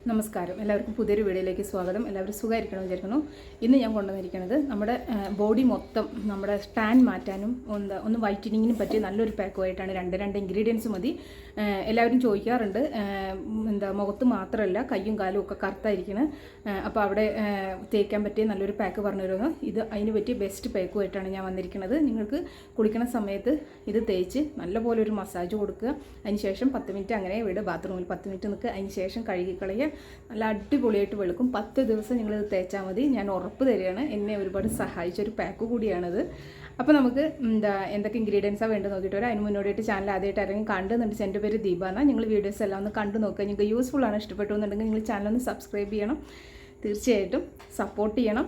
നമസ്കാരം. എല്ലാവർക്കും പുതിയൊരു വീഡിയോയിലേക്ക് സ്വാഗതം. എല്ലാവരും സുഖമായിരിക്കണം വിചാരിക്കുന്നു. ഇന്ന് ഞാൻ കൊണ്ടുവന്നിരിക്കുന്നത് നമ്മുടെ ബോഡി മൊത്തം നമ്മുടെ ടാൻ മാറ്റാനും ഒന്ന് വൈറ്റനിങ്ങിനും പറ്റിയ നല്ലൊരു പാക്കുമായിട്ടാണ്. രണ്ട് ഇൻഗ്രീഡിയൻസ് മതി. എല്ലാവരും ചോദിക്കാറുണ്ട്, മുഖത്ത് മാത്രമല്ല കയ്യും കാലും ഒക്കെ കറുത്തായിരിക്കണം, അപ്പോൾ അവിടെ തേക്കാൻ പറ്റിയ നല്ലൊരു പാക്ക് പറഞ്ഞു തരുമെന്ന്. ഇത് അതിന് പറ്റിയ ബെസ്റ്റ് പാക്കുമായിട്ടാണ് ഞാൻ വന്നിരിക്കുന്നത്. നിങ്ങൾക്ക് കുളിക്കണ സമയത്ത് ഇത് തേച്ച് നല്ലപോലെ ഒരു മസാജ് കൊടുക്കുക. അതിന് ശേഷം 10 മിനിറ്റ് അങ്ങനെ വിടുക, ബാത്റൂമിൽ 10 മിനിറ്റ് നിൽക്കുക. അതിന് ശേഷം കഴുകിക്കളയുക. നല്ല അടിപൊളിയായിട്ട് വെളുക്കും. 10 ദിവസം നിങ്ങളിത് തേച്ചാൽ മതി. ഞാൻ ഉറപ്പ് തരികയാണ്. എന്നെ ഒരുപാട് സഹായിച്ചൊരു പാക്ക് കൂടിയാണിത്. അപ്പോൾ നമുക്ക് എന്തൊക്കെ ഇൻഗ്രീഡിയൻസാണ് വേണ്ടത് നോക്കിയിട്ട് വരാം. അതിന് മുന്നോടിയായിട്ട് ചാനൽ ആദ്യമായിട്ട് ആരെങ്കിലും കണ്ടുന്നുണ്ടെങ്കിൽ എൻ്റെ പേര് ദീപ എന്നാണ്. നിങ്ങൾ വീഡിയോസ് എല്ലാം ഒന്ന് കണ്ടു നോക്കുക. നിങ്ങൾക്ക് യൂസ്ഫുൾ ആണ്, ഇഷ്ടപ്പെട്ടു എന്നുണ്ടെങ്കിൽ നിങ്ങൾ ചാനൽ ഒന്ന് സബ്സ്ക്രൈബ് ചെയ്യണം. തീർച്ചയായിട്ടും സപ്പോർട്ട് ചെയ്യണം.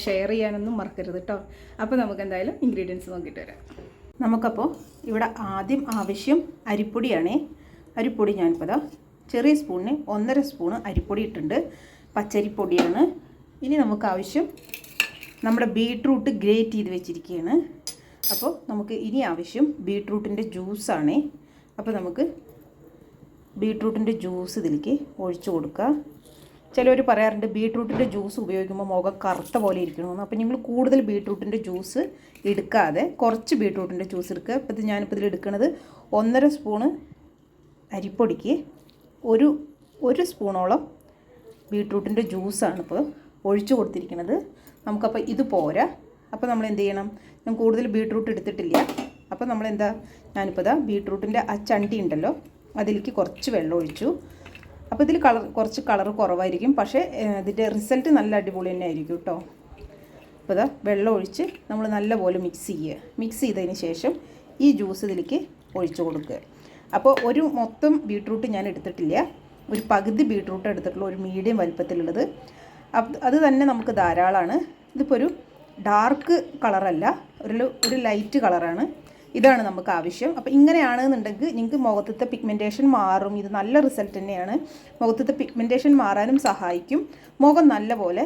ഷെയർ ചെയ്യാനൊന്നും മറക്കരുത് കേട്ടോ. അപ്പോൾ നമുക്ക് എന്തായാലും ഇൻഗ്രീഡിയൻസ് നോക്കിയിട്ട് വരാം. നമുക്കപ്പോൾ ഇവിടെ ആദ്യം ആവശ്യം അരിപ്പൊടിയാണേ. അരിപ്പൊടി ഞാനിപ്പോൾ ചെറിയ സ്പൂണിന് 1.5 സ്പൂണ് അരിപ്പൊടി ഇട്ടുണ്ട്. പച്ചരിപ്പൊടിയാണ്. ഇനി നമുക്ക് ആവശ്യം നമ്മുടെ ബീട്രൂട്ട് ഗ്രേറ്റ് ചെയ്ത് വെച്ചിരിക്കുകയാണ്. അപ്പോൾ നമുക്ക് ഇനി ആവശ്യം ബീട്രൂട്ടിൻ്റെ ജ്യൂസാണേ. അപ്പോൾ നമുക്ക് ബീട്രൂട്ടിൻ്റെ ജ്യൂസ് ഇതിലേക്ക് ഒഴിച്ചു കൊടുക്കുക. ചിലവർ പറയാറുണ്ട് ബീട്രൂട്ടിൻ്റെ ജ്യൂസ് ഉപയോഗിക്കുമ്പോൾ മുഖം കറുത്ത പോലെ ഇരിക്കണമെന്ന്. അപ്പോൾ നിങ്ങൾ കൂടുതൽ ബീട്രൂട്ടിൻ്റെ ജ്യൂസ് എടുക്കാതെ കുറച്ച് ബീട്രൂട്ടിൻ്റെ ജ്യൂസ് എടുക്കുക. അപ്പോൾ ഇത് ഞാനിപ്പോൾ ഇതിൽ എടുക്കുന്നത് 1.5 സ്പൂണ് അരിപ്പൊടിക്ക് ഒരു സ്പൂണോളം ബീട്രൂട്ടിൻ്റെ ജ്യൂസാണ് ഇപ്പോൾ ഒഴിച്ചു കൊടുത്തിരിക്കുന്നത്. നമുക്കപ്പോൾ ഇത് പോരാ. അപ്പോൾ നമ്മൾ എന്ത് ചെയ്യണം, ഞാൻ കൂടുതൽ ബീട്രൂട്ട് എടുത്തിട്ടില്ല. അപ്പോൾ ഞാനിപ്പോൾ ബീട്രൂട്ടിൻ്റെ ആ ചണ്ടി ഉണ്ടല്ലോ അതിലേക്ക് കുറച്ച് വെള്ളം ഒഴിച്ചു. അപ്പോൾ ഇതിൽ കുറച്ച് കളർ കുറവായിരിക്കും, പക്ഷേ ഇതിൻ്റെ റിസൾട്ട് നല്ല അടിപൊളി തന്നെ ആയിരിക്കും കേട്ടോ. അപ്പോൾ വെള്ളം ഒഴിച്ച് നമ്മൾ നല്ലപോലെ മിക്സ് ചെയ്യുക. മിക്സ് ചെയ്തതിന് ശേഷം ഈ ജ്യൂസ് ഇതിലേക്ക് ഒഴിച്ചു കൊടുക്കുക. അപ്പോൾ ഒരു മൊത്തം ബീട്രൂട്ട് ഞാൻ എടുത്തിട്ടില്ല, ഒരു പകുതി ബീട്രൂട്ട് എടുത്തിട്ടുള്ള ഒരു മീഡിയം വലിപ്പത്തിലുള്ളത്. അത് തന്നെ നമുക്ക് ധാരാളമാണ്. ഇതിപ്പോൾ ഒരു ഡാർക്ക് കളറല്ല, ഒരു ലൈറ്റ് കളറാണ്. ഇതാണ് നമുക്ക് ആവശ്യം. അപ്പോൾ ഇങ്ങനെയാണെന്നുണ്ടെങ്കിൽ നിങ്ങൾക്ക് മുഖത്തെ പിഗ്മെൻറ്റേഷൻ മാറും. ഇത് നല്ല റിസൾട്ട് തന്നെയാണ്. മുഖത്തെ പിഗ്മെൻറ്റേഷൻ മാറാനും സഹായിക്കും. മുഖം നല്ലപോലെ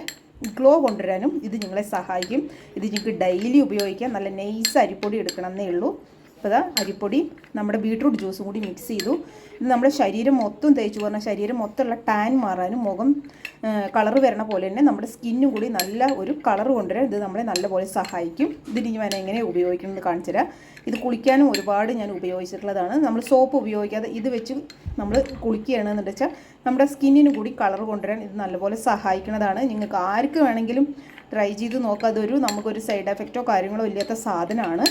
ഗ്ലോ കൊണ്ടുവരാനും ഇത് നിങ്ങളെ സഹായിക്കും. ഇത് നിങ്ങൾക്ക് ഡെയിലി ഉപയോഗിക്കാം. നല്ല നൈസ് അരിപ്പൊടി എടുക്കണമെന്നേ ഉള്ളൂ. അപ്പോൾ അരിപ്പൊടി നമ്മുടെ ബീട്രൂട്ട് ജ്യൂസും കൂടി മിക്സ് ചെയ്തു. ഇത് നമ്മുടെ ശരീരം മൊത്തം തേച്ച് പറഞ്ഞാൽ ശരീരം മൊത്തമുള്ള ടാൻ മാറാനും മുഖം കളർ വരണ പോലെ തന്നെ നമ്മുടെ സ്കിന്നും കൂടി നല്ല ഒരു കളർ കൊണ്ടുവരാൻ ഇത് നമ്മളെ നല്ലപോലെ സഹായിക്കും. ഇതിന് ഞാൻ എങ്ങനെ ഉപയോഗിക്കണമെന്ന് കാണിച്ചു തരാം. ഇത് കുളിക്കാനും ഒരുപാട് ഞാൻ ഉപയോഗിച്ചിട്ടുള്ളതാണ്. നമ്മൾ സോപ്പ് ഉപയോഗിക്കാതെ ഇത് വെച്ച് നമ്മൾ കുളിക്കുകയാണെന്ന് വെച്ചാൽ നമ്മുടെ സ്കിന്നിന് കൂടി കളർ കൊണ്ടുവരാൻ ഇത് നല്ലപോലെ സഹായിക്കുന്നതാണ്. നിങ്ങൾക്ക് ആർക്ക് വേണമെങ്കിലും ട്രൈ ചെയ്ത് നോക്കാം. നമുക്കൊരു സൈഡ് എഫക്റ്റോ കാര്യങ്ങളോ ഇല്ലാത്ത സാധനമാണ്.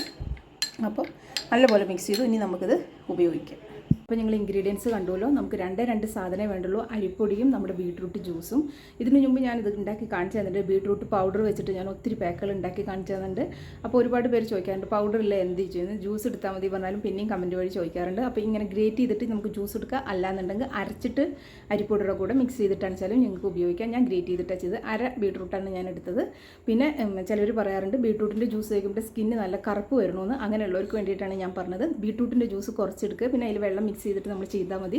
അപ്പോൾ നല്ലപോലെ മിക്സ് ചെയ്തു. ഇനി നമുക്കിത് ഉപയോഗിക്കാം. അപ്പോൾ നിങ്ങൾ ഇൻഗ്രീഡിയൻസ് കണ്ടുവല്ലോ. നമുക്ക് രണ്ട് സാധനമേ വേണ്ടുള്ളൂ, അരിപ്പൊടിയും നമ്മുടെ ബീട്രൂട്ട് ജ്യൂസും. ഇതിന് മുമ്പ് ഞാനിത് ഉണ്ടാക്കി കാണിച്ചു തന്നിട്ടുണ്ട്. ബീട്രൂട്ട് പൗഡർ വെച്ചിട്ട് ഞാൻ ഒത്തിരി പാക്കുകൾ ഉണ്ടാക്കി കാണിച്ചു തന്നിട്ടുണ്ട്. അപ്പോൾ ഒരുപാട് പേര് ചോദിക്കാറുണ്ട് പൗഡറില്ല എന്ത് ചെയ്യുന്നു, ജ്യൂസ് എടുത്താൽ മതി പറഞ്ഞാലും പിന്നെയും കമൻറ്റ് വഴി ചോദിക്കാറുണ്ട്. അപ്പോൾ ഇങ്ങനെ ഗ്രേറ്റ് ചെയ്തിട്ട് നമുക്ക് ജ്യൂസ് എടുക്കുക, അല്ലാന്നുണ്ടെങ്കിൽ അരച്ചിട്ട് അരിപ്പൊടിയുടെ കൂടെ മിക്സ് ചെയ്തിട്ടാണെച്ചാലും നിങ്ങൾക്ക് ഉപയോഗിക്കാം. ഞാൻ ഗ്രേറ്റ് ചെയ്തിട്ടാണ് ചെയ്ത് 1/2 ബീട്രൂട്ടാണ് ഞാൻ എടുത്തത്. പിന്നെ ചിലർ പറയാറുണ്ട് ബീട്രൂട്ടിൻ്റെ ജ്യൂസ് കഴിക്കുമ്പോൾ സ്കിന്ന് നല്ല കറുപ്പ് വരണമെന്ന്. അങ്ങനെയുള്ളവർക്ക് വേണ്ടിയിട്ടാണ് ഞാൻ പറഞ്ഞത്. ബീട്രൂട്ടിൻ്റെ ജ്യൂസ് കുറച്ചെടുക്കുക, പിന്നെ അതിൽ വെള്ളം മിക്സ് ചെയ്തിട്ട് നമ്മൾ ചെയ്താൽ മതി.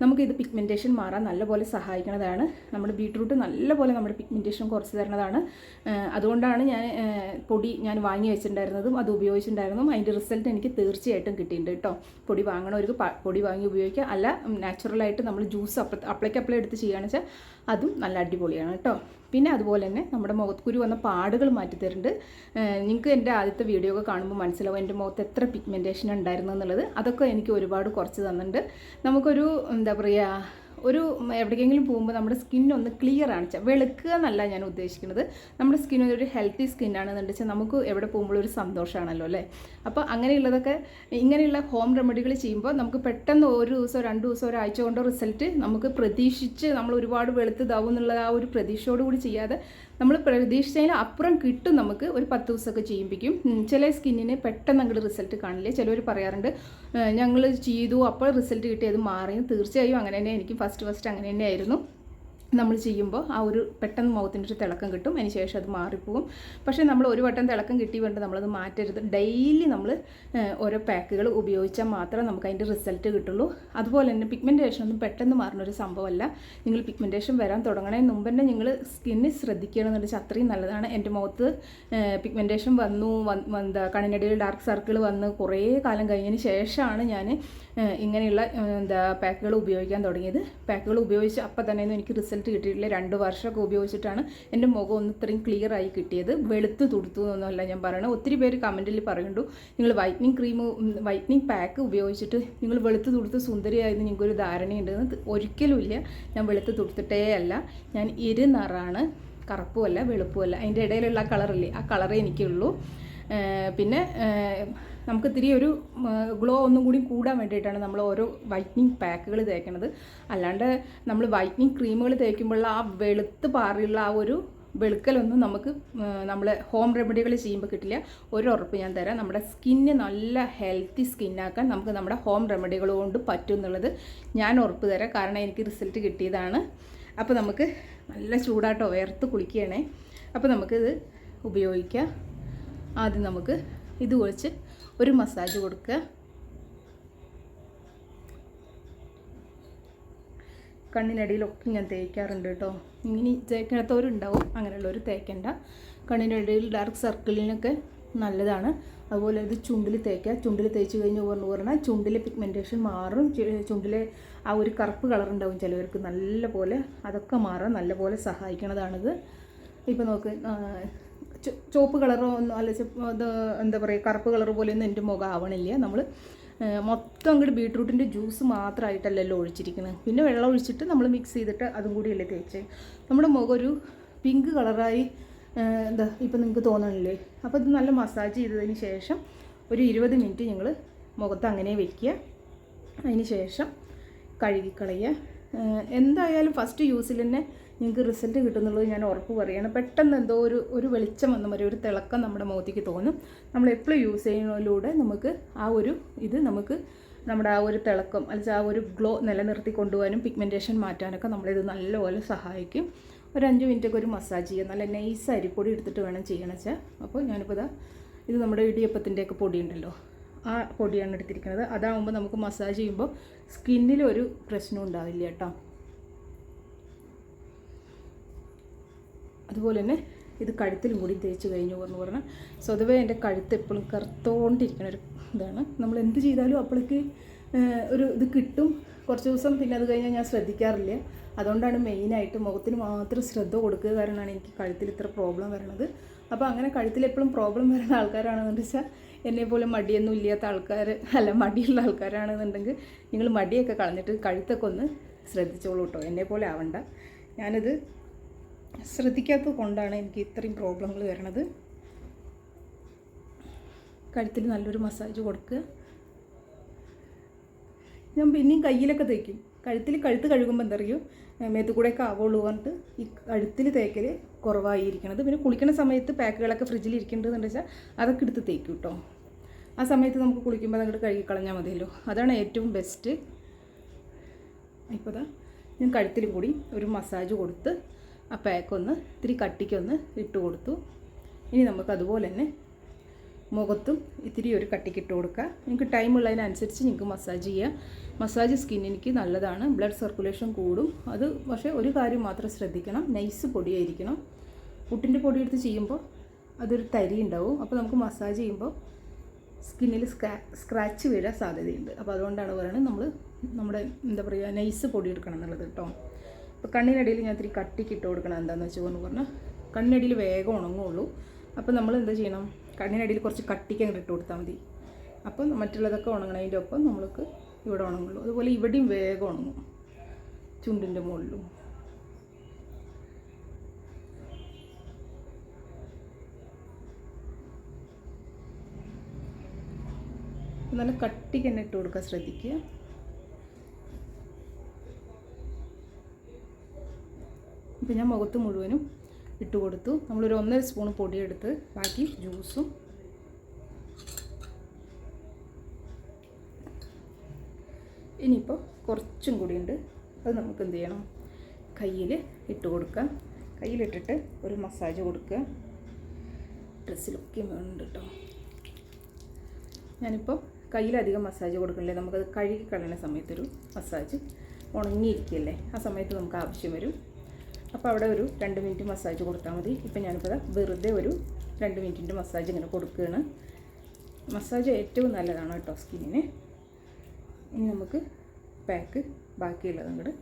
നമുക്കിത് പിഗ്മെൻറ്റേഷൻ മാറാൻ നല്ലപോലെ സഹായിക്കുന്നതാണ്. നമ്മുടെ ബീട്രൂട്ട് നല്ലപോലെ നമ്മുടെ പിഗ്മെൻറ്റേഷൻ കുറച്ച് തരുന്നതാണ്. അതുകൊണ്ടാണ് പൊടി ഞാൻ വാങ്ങി വെച്ചിട്ടുണ്ടായിരുന്നതും അത് ഉപയോഗിച്ചിട്ടുണ്ടായിരുന്നതും. അതിൻ്റെ റിസൾട്ട് എനിക്ക് തീർച്ചയായിട്ടും കിട്ടിയിട്ടുണ്ട് കേട്ടോ. പൊടി വാങ്ങണവർക്ക് പൊടി വാങ്ങി ഉപയോഗിക്കുക, അല്ല നാച്ചുറലായിട്ട് നമ്മൾ ജ്യൂസ് അപ്ലൈ എടുത്ത് ചെയ്യുകയാണെന്ന് വെച്ചാൽ അതും നല്ല അടിപൊളിയാണ് കേട്ടോ. പിന്നെ അതുപോലെ തന്നെ നമ്മുടെ മുഖക്കുരു വന്ന പാടുകൾ മാറ്റിത്തരുന്നുണ്ട്. നിങ്ങൾക്ക് എൻ്റെ ആദ്യത്തെ വീഡിയോ ഒക്കെ കാണുമ്പോൾ മനസ്സിലാവും എൻ്റെ മുഖത്ത് എത്ര പിഗ്മെൻറ്റേഷൻ ഉണ്ടായിരുന്നു എന്നുള്ളത്. അതൊക്കെ എനിക്ക് ഒരുപാട് കുറച്ച് തന്നിട്ടുണ്ട്. നമുക്കൊരു ഒരു എവിടേക്കെങ്കിലും പോകുമ്പോൾ നമ്മുടെ സ്കിന്നൊന്ന് ക്ലിയർ ആണ്, വെളുക്കുക എന്നല്ല ഞാൻ ഉദ്ദേശിക്കുന്നത്. നമ്മുടെ സ്കിൻ ഒരു ഹെൽത്തി സ്കിന്നാണെന്ന് വെച്ചാൽ നമുക്ക് എവിടെ പോകുമ്പോഴും ഒരു സന്തോഷമാണല്ലോ അല്ലേ. അപ്പോൾ ഇങ്ങനെയുള്ള ഹോം റെമഡികൾ ചെയ്യുമ്പോൾ നമുക്ക് പെട്ടെന്ന് ഒരു ദിവസമോ 2 ദിവസമോ ഒരാഴ്ച കൊണ്ടോ റിസൾട്ട് നമുക്ക് പ്രതീക്ഷിച്ച് നമ്മൾ ഒരുപാട് വെളുത്തതാവും എന്നുള്ള ആ ഒരു പ്രതീക്ഷയോടുകൂടി ചെയ്യാതെ നമ്മൾ പ്രതീക്ഷിച്ചതിന് അപ്പുറം കിട്ടും. നമുക്ക് ഒരു 10 ദിവസമൊക്കെ ചെയ്യിപ്പിക്കും. ചില സ്കിന്നിന് പെട്ടെന്ന് അങ്ങോട്ട് റിസൾട്ട് കാണില്ല. ചിലവർ പറയാറുണ്ട് ഞങ്ങൾ ചെയ്തു അപ്പോൾ റിസൾട്ട് കിട്ടിയത് മാറി. തീർച്ചയായും അങ്ങനെ തന്നെ എനിക്ക് ഫസ്റ്റ് അങ്ങനെ തന്നെയായിരുന്നു. നമ്മൾ ചെയ്യുമ്പോൾ ആ ഒരു പെട്ടെന്ന് മുഖത്തിൻ്റെ ഒരു തിളക്കം കിട്ടും. അതിന് ശേഷം അത് മാറിപ്പോകും. പക്ഷേ നമ്മൾ ഒരു വട്ടം തിളക്കം കിട്ടി വേണ്ട നമ്മളത് മാറ്റരുത്. ഡെയിലി നമ്മൾ ഓരോ പാക്കുകൾ ഉപയോഗിച്ചാൽ മാത്രമേ നമുക്ക് അതിൻ്റെ റിസൾട്ട് കിട്ടുള്ളൂ. അതുപോലെ തന്നെ പിഗ്മെൻറ്റേഷൻ ഒന്നും പെട്ടെന്ന് മാറുന്നൊരു സംഭവമല്ല. നിങ്ങൾ പിഗ്മെൻറ്റേഷൻ വരാൻ തുടങ്ങണതിന് മുമ്പ് തന്നെ നിങ്ങൾ സ്കിന്ന് ശ്രദ്ധിക്കുകയാണെന്ന് വെച്ചാൽ അത്രയും നല്ലതാണ്. എൻ്റെ മുഖത്ത് പിഗ്മെൻറ്റേഷൻ വന്നു, കണ്ണിനടിയിൽ ഡാർക്ക് സർക്കിൾ വന്ന് കുറേ കാലം കഴിഞ്ഞതിന് ശേഷമാണ് ഞാൻ ഇങ്ങനെയുള്ള പാക്കുകൾ ഉപയോഗിക്കാൻ തുടങ്ങിയത്. പാക്കുകൾ ഉപയോഗിച്ച് അപ്പം തന്നെ എനിക്ക് റിസൾട്ട് കിട്ടിയിട്ടില്ല. 2 വർഷമൊക്കെ ഉപയോഗിച്ചിട്ടാണ് എൻ്റെ മുഖം ഒന്ന് ഇത്രയും ക്ലിയർ ആയി കിട്ടിയത്. വെളുത്ത് തുടുത്തു എന്നൊന്നുമല്ല ഞാൻ പറയണത്. ഒത്തിരി പേര് കമൻറ്റിൽ പറയുന്നുണ്ട് നിങ്ങൾ വൈറ്റനിങ് പാക്ക് ഉപയോഗിച്ചിട്ട് നിങ്ങൾ വെളുത്ത് തുടുത്ത് സുന്ദരിയായെന്ന് നിങ്ങൾക്കൊരു ധാരണയുണ്ടെന്ന്. ഒരിക്കലുമില്ല. ഞാൻ വെളുത്ത് തുടുത്തിട്ടേ അല്ല. ഞാൻ ഇരുനിറാണ്, കറുപ്പുമല്ല വെളുപ്പുമല്ല. അതിൻ്റെ ഇടയിലുള്ള കളറില്ലേ, ആ കളറേ എനിക്കുള്ളൂ. പിന്നെ നമുക്ക് ഇത്തിരി ഒരു ഗ്ലോ ഒന്നും കൂടി കൂടാൻ വേണ്ടിയിട്ടാണ് നമ്മൾ ഓരോ വൈറ്റനിങ് പാക്കുകൾ തേക്കുന്നത്. അല്ലാണ്ട് നമ്മൾ വൈറ്റനിങ് ക്രീമുകൾ തേക്കുമ്പോഴുള്ള ആ വെളുത്ത് പാറിയുള്ള ആ ഒരു വെളുക്കലൊന്നും നമുക്ക് നമ്മൾ ഹോം റെമഡികൾ ചെയ്യുമ്പോൾ കിട്ടില്ല. ഒരു ഉറപ്പ് ഞാൻ തരാം, നമ്മുടെ സ്കിന്ന് നല്ല ഹെൽത്തി സ്കിന്നാക്കാൻ നമുക്ക് നമ്മുടെ ഹോം റെമഡികൾ കൊണ്ട് പറ്റും എന്നുള്ളത് ഞാൻ ഉറപ്പ് തരാം. കാരണം എനിക്ക് റിസൾട്ട് കിട്ടിയതാണ്. അപ്പോൾ നമുക്ക് നല്ല ചൂടാട്ടോ, വേർത്ത് കുളിക്കുകയാണേ. അപ്പോൾ നമുക്കിത് ഉപയോഗിക്കാം. ആദ്യം നമുക്ക് ഇത് ഒഴിച്ച് ഒരു മസാജ് കൊടുക്കുക. കണ്ണിനടിയിലൊക്കെ ഞാൻ തേക്കാറുണ്ട് കേട്ടോ. ഇങ്ങനെ തേക്കാത്തവരുണ്ടാവും, അങ്ങനെയുള്ളവർ തേക്കേണ്ട. കണ്ണിനടിയിൽ ഡാർക്ക് സർക്കിളിനൊക്കെ നല്ലതാണ്. അതുപോലെ ഇത് ചുണ്ടിൽ തേക്കുക. ചുണ്ടിൽ തേച്ച് കഴിഞ്ഞ് പറഞ്ഞാൽ ചുണ്ടിലെ പിഗ്മെൻറ്റേഷൻ മാറും. ചുണ്ടിലെ ആ ഒരു കറുപ്പ് കളറുണ്ടാവും ചിലവർക്ക്, നല്ല പോലെ അതൊക്കെ മാറാൻ നല്ലപോലെ സഹായിക്കണതാണിത്. ഇപ്പോൾ നോക്ക്, ചുവപ്പ് കളറോ ഒന്നും അല്ല, എന്താ പറയുക, കറുപ്പ് കളർ പോലെയൊന്നും എൻ്റെ മുഖം ആവണില്ല. നമ്മൾ മൊത്തം അങ്ങോട്ട് ബീട്രൂട്ടിൻ്റെ ജ്യൂസ് മാത്രമായിട്ടല്ലല്ലോ ഒഴിച്ചിരിക്കുന്നത്. പിന്നെ വെള്ളം ഒഴിച്ചിട്ട് നമ്മൾ മിക്സ് ചെയ്തിട്ട് അതും കൂടിയല്ലേ തേച്ച് നമ്മുടെ മുഖം ഒരു പിങ്ക് കളറായി ഇപ്പം നിങ്ങൾക്ക് തോന്നണില്ലേ. അപ്പോൾ ഇത് നല്ല മസാജ് ചെയ്തതിന് ശേഷം ഒരു 20 മിനിറ്റ് ഞങ്ങൾ മുഖത്ത് അങ്ങനെ വയ്ക്കുക. അതിന് ശേഷം കഴുകിക്കളയുക. എന്തായാലും ഫസ്റ്റ് യൂസിൽ തന്നെ നിങ്ങൾക്ക് റിസൾട്ട് കിട്ടുന്നുള്ളത് ഞാൻ ഉറപ്പ് പറയുകയാണ്. പെട്ടെന്ന് എന്തോ ഒരു വെളിച്ചം വന്ന മാതിരി ഒരു തിളക്കം നമ്മുടെ മുഖത്തേക്ക് തോന്നും. നമ്മൾ എപ്പോഴും യൂസ് ചെയ്യുന്നതിലൂടെ നമുക്ക് ആ ഒരു ഇത് നമുക്ക് നമ്മുടെ ആ ഒരു തിളക്കം അല്ലെങ്കിൽ ആ ഒരു ഗ്ലോ നിലനിർത്തി കൊണ്ടുപോകാനും പിഗ്മെൻറ്റേഷൻ മാറ്റാനൊക്കെ നമ്മളിത് നല്ലപോലെ സഹായിക്കും. ഒരു 5 മിനിറ്റൊക്കെ ഒരു മസാജ് ചെയ്യുക. നല്ല നൈസ് അരിപ്പൊടി എടുത്തിട്ട് വേണം ചെയ്യണം വെച്ചാൽ. അപ്പോൾ ഞാനിപ്പോൾ ഇത് നമ്മുടെ ഇടിയപ്പത്തിൻ്റെയൊക്കെ പൊടി ഉണ്ടല്ലോ, ആ പൊടിയാണ് എടുത്തിരിക്കുന്നത്. അതാകുമ്പോൾ നമുക്ക് മസാജ് ചെയ്യുമ്പോൾ സ്കിന്നിലൊരു പ്രശ്നം ഉണ്ടാവില്ല കേട്ടോ. അതുപോലെ തന്നെ ഇത് കഴുത്തിലും കൂടി തേച്ച് കഴിഞ്ഞു എന്ന് പറഞ്ഞാൽ സ്വതവേ എൻ്റെ കഴുത്ത് എപ്പോഴും കറുത്തോണ്ടിരിക്കുന്ന ഒരു ഇതാണ്. നമ്മൾ എന്ത് ചെയ്താലും അപ്പോഴേക്ക് ഒരു ഇത് കിട്ടും. കുറച്ച് ദിവസം പിന്നെ അത് കഴിഞ്ഞാൽ ഞാൻ ശ്രദ്ധിക്കാറില്ല. അതുകൊണ്ടാണ് മെയിനായിട്ട് മുഖത്തിന് മാത്രം ശ്രദ്ധ കൊടുക്കുക. കാരണമാണ് എനിക്ക് കഴുത്തിൽ ഇത്ര പ്രോബ്ലം വരണത്. അപ്പോൾ അങ്ങനെ കഴുത്തിൽ എപ്പോഴും പ്രോബ്ലം വരുന്ന ആൾക്കാരാണെന്ന് വെച്ചാൽ എന്നെപ്പോലെ മടിയൊന്നും ഇല്ലാത്ത ആൾക്കാർ, അല്ല മടിയുള്ള ആൾക്കാരാണെന്നുണ്ടെങ്കിൽ നിങ്ങൾ മടിയൊക്കെ കളഞ്ഞിട്ട് കഴുത്തൊക്കെ ഒന്ന് ശ്രദ്ധിച്ചോളൂ കേട്ടോ. എന്നെപ്പോലെ ആവണ്ട. ഞാനിത് ശ്രദ്ധിക്കാത്തത് കൊണ്ടാണ് എനിക്ക് ഇത്രയും പ്രോബ്ലങ്ങൾ വരണത്. കഴുത്തിൽ നല്ലൊരു മസാജ് കൊടുക്കുക. ഞാൻ പിന്നെയും കയ്യിലൊക്കെ തേക്കും. കഴുത്ത് കഴുകുമ്പോൾ എന്താ അറിയോ, മേത്ത് കൂടെയൊക്കെ ആവുള്ളൂ പറഞ്ഞിട്ട് ഈ കഴുത്തിൽ തേക്കൽ കുറവായിരിക്കണത്. പിന്നെ കുളിക്കുന്ന സമയത്ത് പാക്കുകളൊക്കെ ഫ്രിഡ്ജിൽ ഇരിക്കേണ്ടതെന്ന് വെച്ചാൽ അതൊക്കെ എടുത്ത് തേക്കും കേട്ടോ. ആ സമയത്ത് നമുക്ക് കുളിക്കുമ്പോൾ അങ്ങോട്ട് കഴുകി കളഞ്ഞാൽ മതിയല്ലോ. അതാണ് ഏറ്റവും ബെസ്റ്റ്. ഇപ്പോൾ ഞാൻ കഴുത്തിലും കൂടി ഒരു മസാജ് കൊടുത്ത് ആ പാക്കൊന്ന് ഇത്തിരി കട്ടിക്കൊന്ന് ഇട്ട് കൊടുത്തു. ഇനി നമുക്ക് അതുപോലെ തന്നെ മുഖത്തും ഇത്തിരി ഒരു കട്ടിക്കിട്ട് കൊടുക്കുക. നിങ്ങൾക്ക് ടൈം ഉള്ളതിനനുസരിച്ച് നിങ്ങൾക്ക് മസാജ് ചെയ്യുക. മസാജ് സ്കിന്നിക്ക് നല്ലതാണ്, ബ്ലഡ് സർക്കുലേഷൻ കൂടും. അത് പക്ഷേ ഒരു കാര്യം മാത്രം ശ്രദ്ധിക്കണം, നൈസ് പൊടിയായിരിക്കണം. പുട്ടിൻ്റെ പൊടി എടുത്ത് ചെയ്യുമ്പോൾ അതൊരു തരി ഉണ്ടാവും. അപ്പോൾ നമുക്ക് മസാജ് ചെയ്യുമ്പോൾ സ്കിന്നിൽ സ്ക്രാച്ച് വീഴാൻ സാധ്യതയുണ്ട്. അപ്പോൾ അതുകൊണ്ടാണ് പറയുന്നത് നമ്മുടെ എന്താ പറയുക, നൈസ് പൊടി എടുക്കണം എന്നുള്ളത് കേട്ടോ. അപ്പോൾ കണ്ണിനടിയിൽ ഞാൻ ഇത്തിരി കട്ടിക്കിട്ട് കൊടുക്കണം. എന്താണെന്ന് വെച്ചാൽ പറഞ്ഞാൽ കണ്ണിനടിയിൽ വേഗം ഉണങ്ങുള്ളൂ. അപ്പോൾ നമ്മൾ എന്താ ചെയ്യണം, കണ്ണിനടിയിൽ കുറച്ച് കട്ടിക്ക് അങ്ങോട്ട് ഇട്ട് കൊടുത്താൽ മതി. അപ്പം മറ്റുള്ളതൊക്കെ ഉണങ്ങണതിൻ്റെ ഒപ്പം നമ്മൾക്ക് ഇവിടെ ഉണങ്ങുള്ളൂ. അതുപോലെ ഇവിടെയും വേഗം ഉണങ്ങും, ചുണ്ടിൻ്റെ മുകളിലും. നല്ല കട്ടിക്ക് തന്നെ ഇട്ട് കൊടുക്കാൻ ശ്രദ്ധിക്കുക. ഇപ്പം ഞാൻ മുഖത്ത് മുഴുവനും ഇട്ട് കൊടുത്തു. നമ്മളൊരു 1.5 സ്പൂൺ പൊടിയെടുത്ത് ബാക്കി ജ്യൂസും ഇനിയിപ്പോൾ കുറച്ചും കൂടി ഉണ്ട്. അത് നമുക്ക് എന്ത് ചെയ്യണം, കയ്യിൽ ഇട്ട് കൊടുക്കുക. കയ്യിലിട്ടിട്ട് ഒരു മസാജ് കൊടുക്കുക. ഡ്രസ്സിലൊക്കെ വേണുണ്ട് കേട്ടോ. ഞാനിപ്പോൾ കയ്യിലധികം മസാജ് കൊടുക്കണില്ലേ, നമുക്കത് കഴുകി കളയുന്ന സമയത്തൊരു മസാജ്, ഉണങ്ങിയിരിക്കുകയല്ലേ ആ സമയത്ത് നമുക്ക് ആവശ്യം വരും. അപ്പോൾ അവിടെ ഒരു 2 മിനിറ്റ് മസാജ് കൊടുത്താൽ മതി. ഇപ്പം ഞാനിപ്പോൾ വെറുതെ ഒരു 2 മിനിറ്റിൻ്റെ മസാജ് ഇങ്ങനെ കൊടുക്കുകയാണ്. മസാജ് ഏറ്റവും നല്ലതാണ് കേട്ടോ സ്കിന്നിന്. ഇനി നമുക്ക് പാക്ക് ബാക്കിയുള്ളത് അങ്ങോട്ട്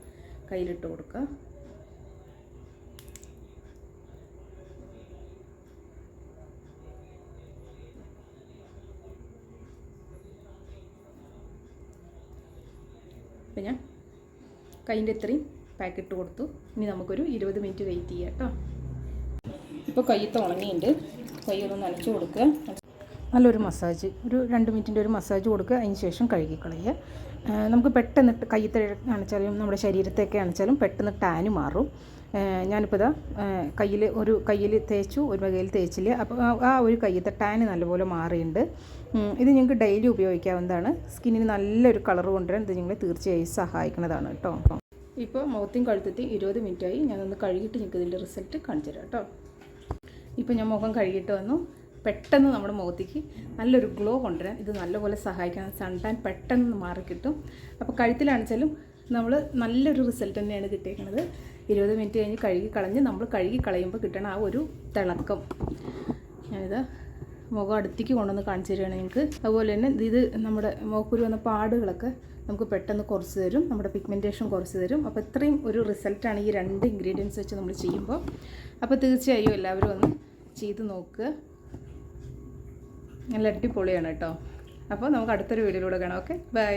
കയ്യിലിട്ട് കൊടുക്കുക. അപ്പം ഞാൻ കയ്യിൻ്റെ ഇത്രയും പാക്കിട്ട് കൊടുത്തു. ഇനി നമുക്കൊരു 20 മിനിറ്റ് വെയിറ്റ് ചെയ്യാം കേട്ടോ. ഇപ്പോൾ കയ്യത്ത് ഉണങ്ങിയിട്ടുണ്ട്. കൈ ഒന്ന് നനച്ച് കൊടുക്കുക. നല്ലൊരു മസാജ്, ഒരു 2 മിനിറ്റിൻ്റെ ഒരു മസാജ് കൊടുക്കുക. അതിന് ശേഷം കഴുകിക്കളയുക. നമുക്ക് പെട്ടെന്ന് കയ്യത്തെ കാണിച്ചാലും നമ്മുടെ ശരീരത്തെയൊക്കെ കാണിച്ചാലും പെട്ടെന്ന് ടാന് മാറും. ഞാനിപ്പോൾ ഇതാ കയ്യിൽ തേച്ചു, ഒരു കയ്യിൽ തേച്ചില്ല. അപ്പോൾ ആ ഒരു കയ്യത്തെ ടാന് നല്ലപോലെ മാറിയിട്ടുണ്ട്. ഇത് നിങ്ങൾക്ക് ഡെയിലി ഉപയോഗിക്കാവുന്നതാണ്. സ്കിന്നിന് നല്ലൊരു കളർ കൊണ്ടുവരാൻ ഇത് നിങ്ങളെ തീർച്ചയായും സഹായിക്കുന്നതാണ് കേട്ടോ. ഇപ്പോൾ മുഖത്തും കഴുത്തെത്തി 20 മിനിറ്റായി. ഞാനൊന്ന് കഴുകിയിട്ട് നിങ്ങൾക്ക് ഇതിൻ്റെ റിസൾട്ട് കാണിച്ചു തരാം കേട്ടോ. ഇപ്പോൾ ഞാൻ മുഖം കഴുകിയിട്ട് വന്നു. പെട്ടെന്ന് നമ്മുടെ മുഖത്തേക്ക് നല്ലൊരു ഗ്ലോ കൊണ്ടുവരാൻ ഇത് നല്ലപോലെ സഹായിക്കണം. സൺ ടാൻ പെട്ടെന്ന് മാറിക്കിട്ടും. അപ്പോൾ കഴുത്തിലാണെച്ചാലും നമ്മൾ നല്ലൊരു റിസൾട്ട് തന്നെയാണ് കിട്ടിയിരിക്കുന്നത്. 20 മിനിറ്റ് കഴിഞ്ഞ് നമ്മൾ കഴുകി കളയുമ്പോൾ കിട്ടണ ആ ഒരു തിളക്കം. ഞാനിത് മുഖം അടുത്തേക്ക് കൊണ്ടുവന്ന് കാണിച്ചു തരികയാണ് നിങ്ങൾക്ക്. അതുപോലെ തന്നെ ഇത് നമ്മുടെ മുഖക്കുരു വന്ന പാടുകളൊക്കെ നമുക്ക് പെട്ടെന്ന് കുറച്ച് തരും. നമ്മുടെ പിഗ്മെൻറ്റേഷൻ കുറച്ച് തരും. അപ്പോൾ ഇത്രയും ഒരു റിസൾട്ടാണ് ഈ 2 ഇൻഗ്രീഡിയൻസ് വെച്ച് നമ്മൾ ചെയ്യുമ്പോൾ. അപ്പോൾ തീർച്ചയായും എല്ലാവരും ഒന്ന് ചെയ്ത് നോക്കുക. നല്ല അടിപൊളിയാണ് കേട്ടോ. അപ്പോൾ നമുക്ക് അടുത്തൊരു വീഡിയോയിലൂടെ കാണാം. Okay, by.